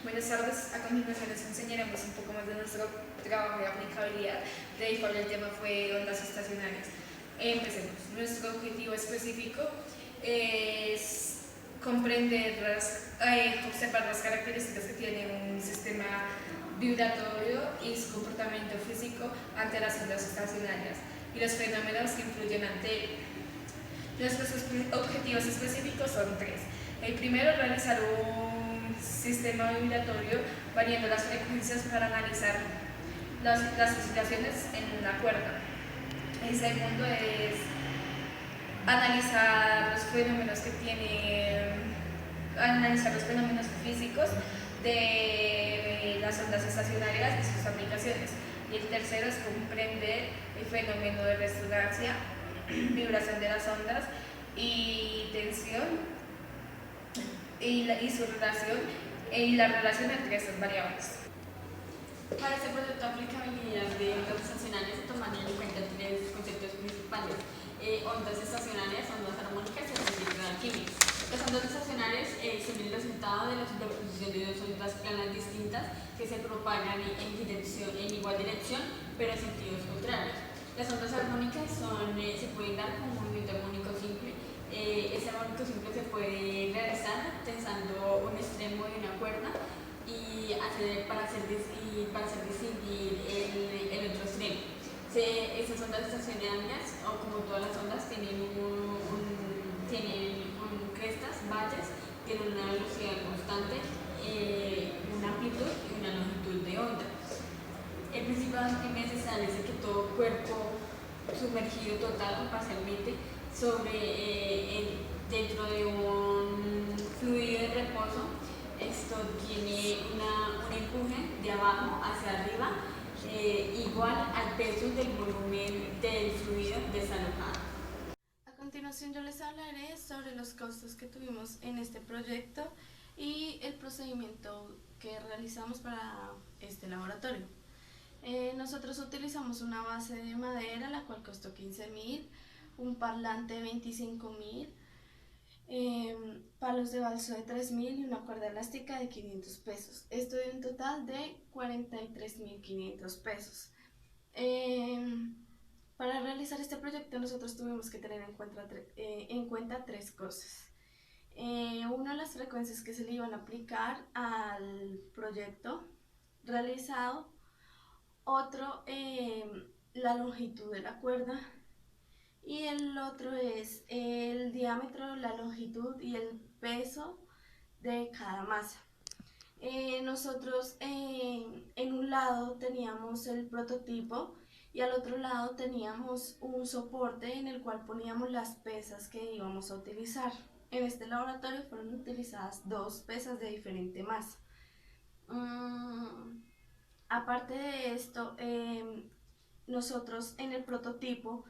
Buenas tardes, a continuación les enseñaremos un poco más de nuestro trabajo de aplicabilidad, del cual el tema fue ondas estacionarias. Empecemos. Nuestro objetivo específico es observar las características que tiene un sistema vibratorio y su comportamiento físico ante las ondas estacionarias y los fenómenos que influyen ante él. Nuestros objetivos específicos son tres. El primero, realizar un sistema vibratorio variando las frecuencias para analizar las oscilaciones en la cuerda. El segundo es analizar los fenómenos físicos de las ondas estacionarias y sus aplicaciones. Y el tercero es comprender el fenómeno de resonancia, vibración de las ondas y tensión y su relación y la relación entre estas variables. Para este proyecto de aplicabilidad de ondas estacionarias se tomarían en cuenta tres conceptos principales: ondas estacionarias, ondas armónicas y el principio de Arquímedes. Las ondas estacionarias son el resultado de la superposición de dos ondas planas distintas que se propagan en igual dirección, pero en sentidos contrarios. Las ondas armónicas se pueden dar con un movimiento armónico simple. Este armónico simple se puede realizar tensando un extremo de una cuerda para hacer distinguir el otro extremo. Estas ondas estacionarias, o como todas las ondas, tienen crestas, valles, tienen una velocidad constante, una amplitud y una longitud de onda. El principio de Arquímedes establece que todo cuerpo sumergido total o parcialmente dentro de un fluido de reposo, esto tiene un empuje de abajo hacia arriba igual al peso del volumen del fluido desalojado. A continuación yo les hablaré sobre los costos que tuvimos en este proyecto y el procedimiento que realizamos para este laboratorio. Nosotros utilizamos una base de madera, la cual costó 15.000, un parlante 25.000, palos de balso de 3.000 y una cuerda elástica de 500 pesos. Esto de un total de 43.500 pesos. Para realizar este proyecto nosotros tuvimos que tener en cuenta tres cosas. Una, las frecuencias que se le iban a aplicar al proyecto realizado. Otro, la longitud de la cuerda. Y el otro es el diámetro, la longitud y el peso de cada masa. Nosotros en un lado teníamos el prototipo y al otro lado teníamos un soporte en el cual poníamos las pesas que íbamos a utilizar. En este laboratorio fueron utilizadas dos pesas de diferente masa. Aparte de esto, nosotros en el prototipo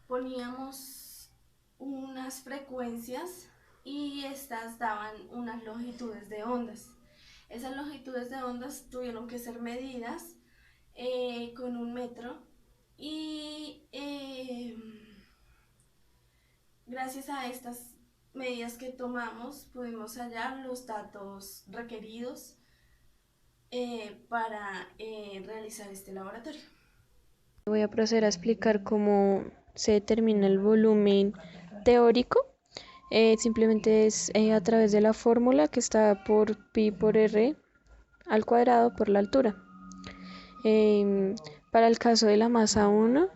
poníamos unas frecuencias y estas daban unas longitudes de ondas. Esas longitudes de ondas tuvieron que ser medidas con un metro y gracias a estas medidas que tomamos pudimos hallar los datos requeridos para realizar este laboratorio. Voy a proceder a explicar cómo se determina el volumen teórico. Simplemente es a través de la fórmula que está por pi por r al cuadrado por la altura. Para el caso de la masa 1,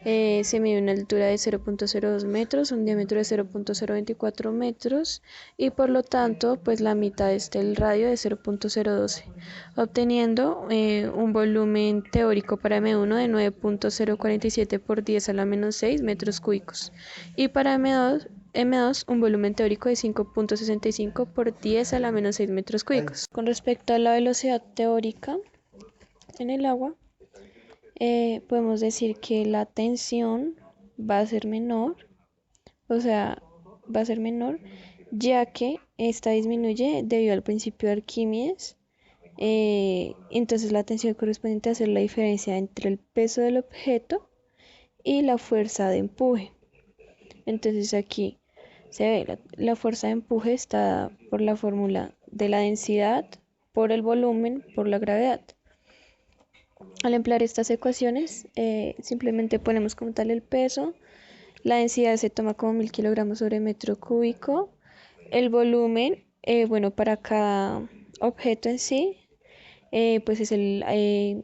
se mide una altura de 0.02 metros, un diámetro de 0.024 metros y por lo tanto pues la mitad es del radio de 0.012, obteniendo un volumen teórico para M1 de 9.047 por 10 a la menos 6 metros cúbicos y para M2 un volumen teórico de 5.65 por 10 a la menos 6 metros cúbicos. Con respecto a la velocidad teórica en el agua, podemos decir que la tensión va a ser menor, ya que esta disminuye debido al principio de Arquímedes. Entonces la tensión correspondiente a hacer la diferencia entre el peso del objeto y la fuerza de empuje. Entonces aquí se ve la fuerza de empuje está por la fórmula de la densidad por el volumen por la gravedad. Al emplear estas ecuaciones, simplemente ponemos como tal el peso, la densidad se toma como 1000 kilogramos sobre metro cúbico, el volumen, bueno, para cada objeto en sí, pues es el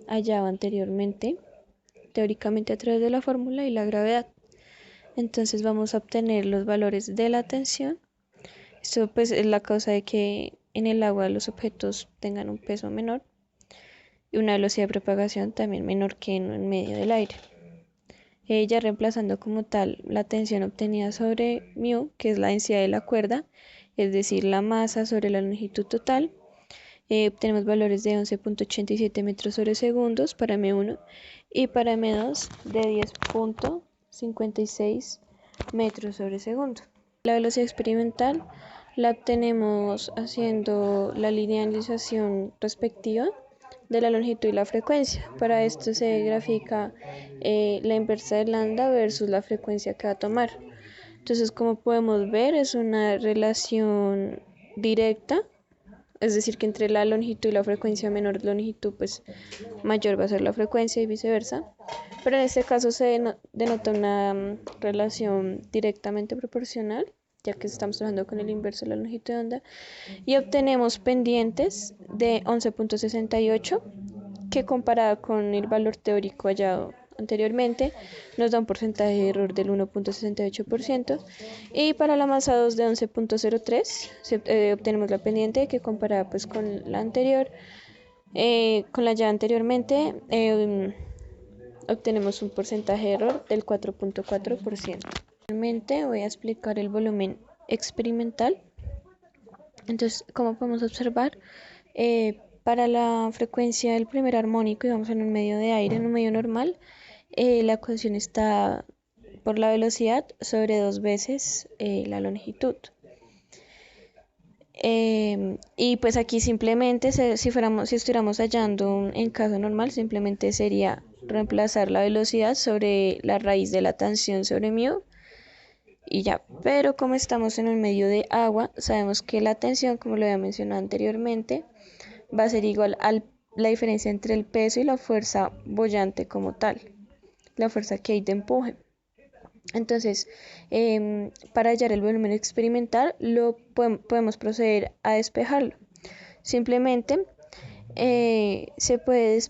hallado anteriormente, teóricamente a través de la fórmula y la gravedad. Entonces vamos a obtener los valores de la tensión. Esto pues es la causa de que en el agua los objetos tengan un peso menor y una velocidad de propagación también menor que en medio del aire. Ya reemplazando como tal la tensión obtenida sobre μ, que es la densidad de la cuerda, es decir, la masa sobre la longitud total, obtenemos valores de 11.87 metros sobre segundos para M1 y para M2 de 10.56 metros sobre segundo. La velocidad experimental la obtenemos haciendo la linealización respectiva de la longitud y la frecuencia. Para esto se grafica la inversa de lambda versus la frecuencia que va a tomar. Entonces, como podemos ver, es una relación directa, es decir, que entre la longitud y la frecuencia menor longitud, pues mayor va a ser la frecuencia y viceversa. Pero en este caso se denota una relación directamente proporcional, ya que estamos trabajando con el inverso de la longitud de onda, y obtenemos pendientes de 11.68, que comparada con el valor teórico hallado anteriormente nos da un porcentaje de error del 1.68%, y para la masa 2 de 11.03 obtenemos la pendiente que comparada pues con la anterior, con la ya anteriormente, obtenemos un porcentaje de error del 4.4%. Finalmente voy a explicar el volumen experimental. Entonces, como podemos observar, para la frecuencia del primer armónico, y vamos en un medio de aire, en un medio normal, la ecuación está por la velocidad sobre 2 veces la longitud. Y pues aquí simplemente, si estuviéramos hallando en caso normal, simplemente sería reemplazar la velocidad sobre la raíz de la tensión sobre μ y ya. Pero como estamos en el medio de agua, sabemos que la tensión, como lo había mencionado anteriormente, va a ser igual a la diferencia entre el peso y la fuerza boyante como tal, la fuerza que hay de empuje. Entonces, para hallar el volumen experimental, podemos proceder a despejarlo. Simplemente se puede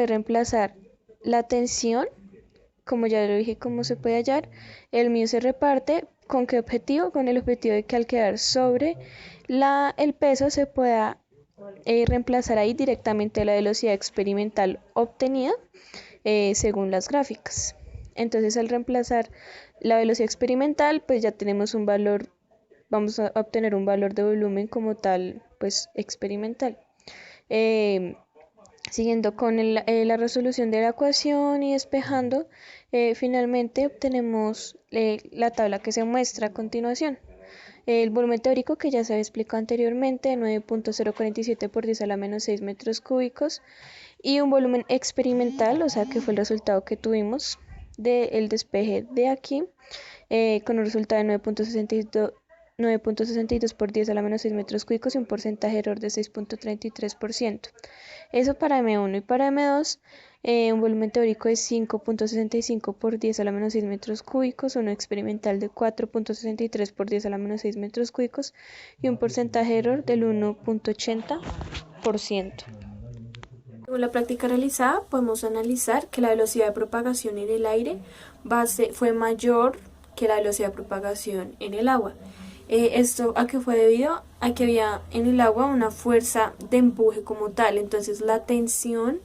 reemplazar la tensión, como ya lo dije, cómo se puede hallar. El μ se reparte, ¿con qué objetivo? Con el objetivo de que al quedar sobre el peso se pueda reemplazar ahí directamente la velocidad experimental obtenida según las gráficas. Entonces, al reemplazar la velocidad experimental, pues ya tenemos un valor, vamos a obtener un valor de volumen como tal, pues experimental. Siguiendo con la resolución de la ecuación y despejando, finalmente obtenemos la tabla que se muestra a continuación. El volumen teórico, que ya se había explicado anteriormente, 9.047 por 10 a la menos 6 metros cúbicos, y un volumen experimental, o sea que fue el resultado que tuvimos del despeje de aquí, con un resultado de 9.62 por 10 a la menos 6 metros cúbicos y un porcentaje de error de 6.33%. Eso para M1, y para M2, un volumen teórico de 5.65 por 10 a la menos 6 metros cúbicos, uno experimental de 4.63 por 10 a la menos 6 metros cúbicos y un porcentaje de error del 1.80%. Según la práctica realizada, podemos analizar que la velocidad de propagación en el aire fue mayor que la velocidad de propagación en el agua. ¿Esto a qué fue debido? A que había en el agua una fuerza de empuje como tal, entonces la tensión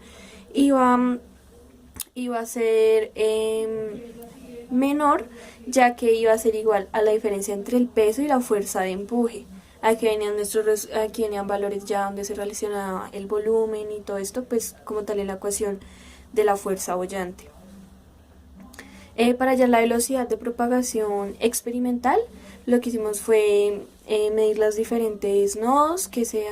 iba a ser menor, ya que iba a ser igual a la diferencia entre el peso y la fuerza de empuje. Aquí venían valores ya donde se relacionaba el volumen y todo esto, pues como tal en la ecuación de la fuerza boyante. Para hallar la velocidad de propagación experimental, lo que hicimos fue medir los diferentes nodos que se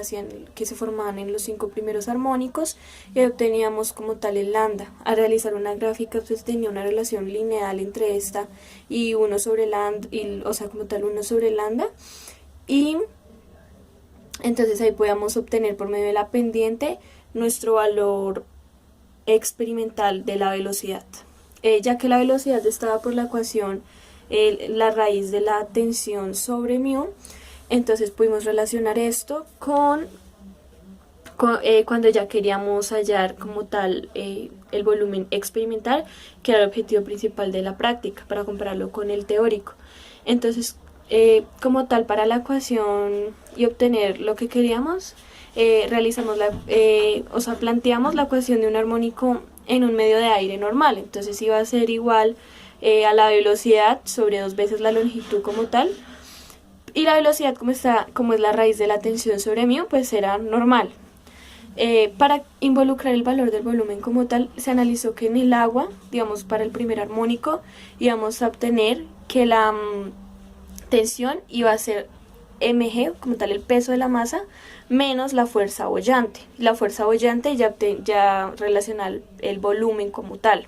formaban en los 5 primeros armónicos y obteníamos como tal el lambda. Al realizar una gráfica, pues tenía una relación lineal entre esta y 1 sobre lambda, o sea, como tal 1 sobre lambda, y Entonces ahí podíamos obtener por medio de la pendiente nuestro valor experimental de la velocidad. Ya que la velocidad estaba por la ecuación la raíz de la tensión sobre mu, entonces pudimos relacionar esto con cuando ya queríamos hallar como tal el volumen experimental, que era el objetivo principal de la práctica, para compararlo con el teórico. Entonces, como tal, para la ecuación y obtener lo que queríamos, planteamos la ecuación de un armónico en un medio de aire normal. Entonces iba a ser igual a la velocidad sobre 2 veces la longitud como tal, y la velocidad como es la raíz de la tensión sobre mu, pues era normal. Para involucrar el valor del volumen como tal, se analizó que en el agua, digamos para el primer armónico, íbamos a obtener que la tensión iba a ser mg, como tal el peso de la masa, menos la fuerza boyante. La fuerza boyante ya relaciona el volumen como tal.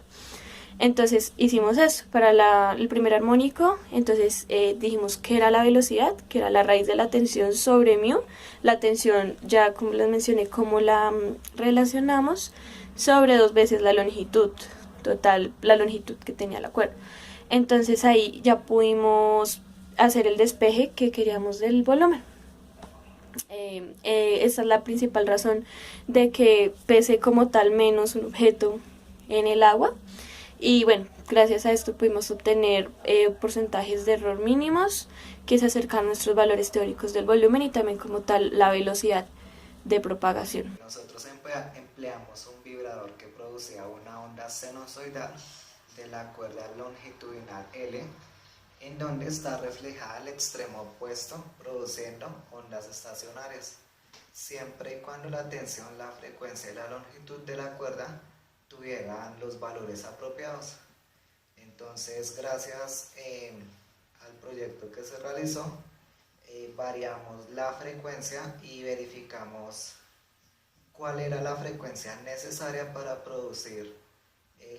Entonces hicimos eso para el primer armónico. Entonces dijimos que era la velocidad, que era la raíz de la tensión sobre mu. La tensión, ya como les mencioné, cómo la relacionamos, sobre 2 veces la longitud total, la longitud que tenía la cuerda. Entonces ahí ya pudimos hacer el despeje que queríamos del volumen. Esa es la principal razón de que pese como tal menos un objeto en el agua. Y bueno, gracias a esto pudimos obtener porcentajes de error mínimos que se acercan a nuestros valores teóricos del volumen, y también como tal la velocidad de propagación. Nosotros empleamos un vibrador que producía una onda sinusoidal de la cuerda longitudinal L, en donde está reflejada el extremo opuesto, produciendo ondas estacionarias, siempre y cuando la tensión, la frecuencia y la longitud de la cuerda tuvieran los valores apropiados. Entonces, gracias al proyecto que se realizó, variamos la frecuencia y verificamos cuál era la frecuencia necesaria para producir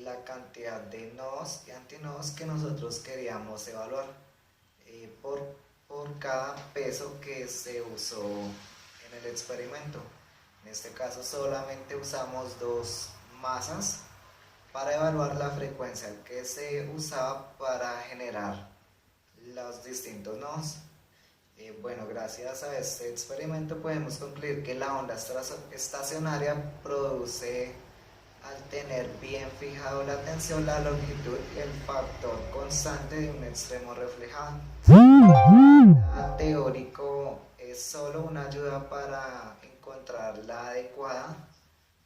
la cantidad de nodos y antinodos que nosotros queríamos evaluar por cada peso que se usó en el experimento. En este caso solamente usamos 2 masas para evaluar la frecuencia que se usaba para generar los distintos nodos. Bueno, gracias a este experimento podemos concluir que la onda estacionaria produce, al tener bien fijado la tensión, la longitud y el factor constante de un extremo reflejado. El teórico es solo una ayuda para encontrar la adecuada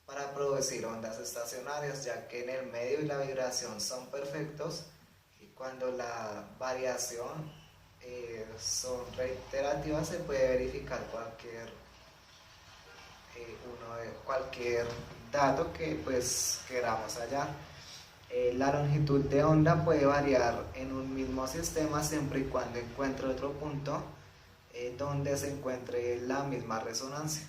para producir ondas estacionarias, ya que en el medio y la vibración son perfectos, y cuando la variación son reiterativas se puede verificar cualquier dato que pues queramos hallar. La longitud de onda puede variar en un mismo sistema siempre y cuando encuentre otro punto donde se encuentre la misma resonancia.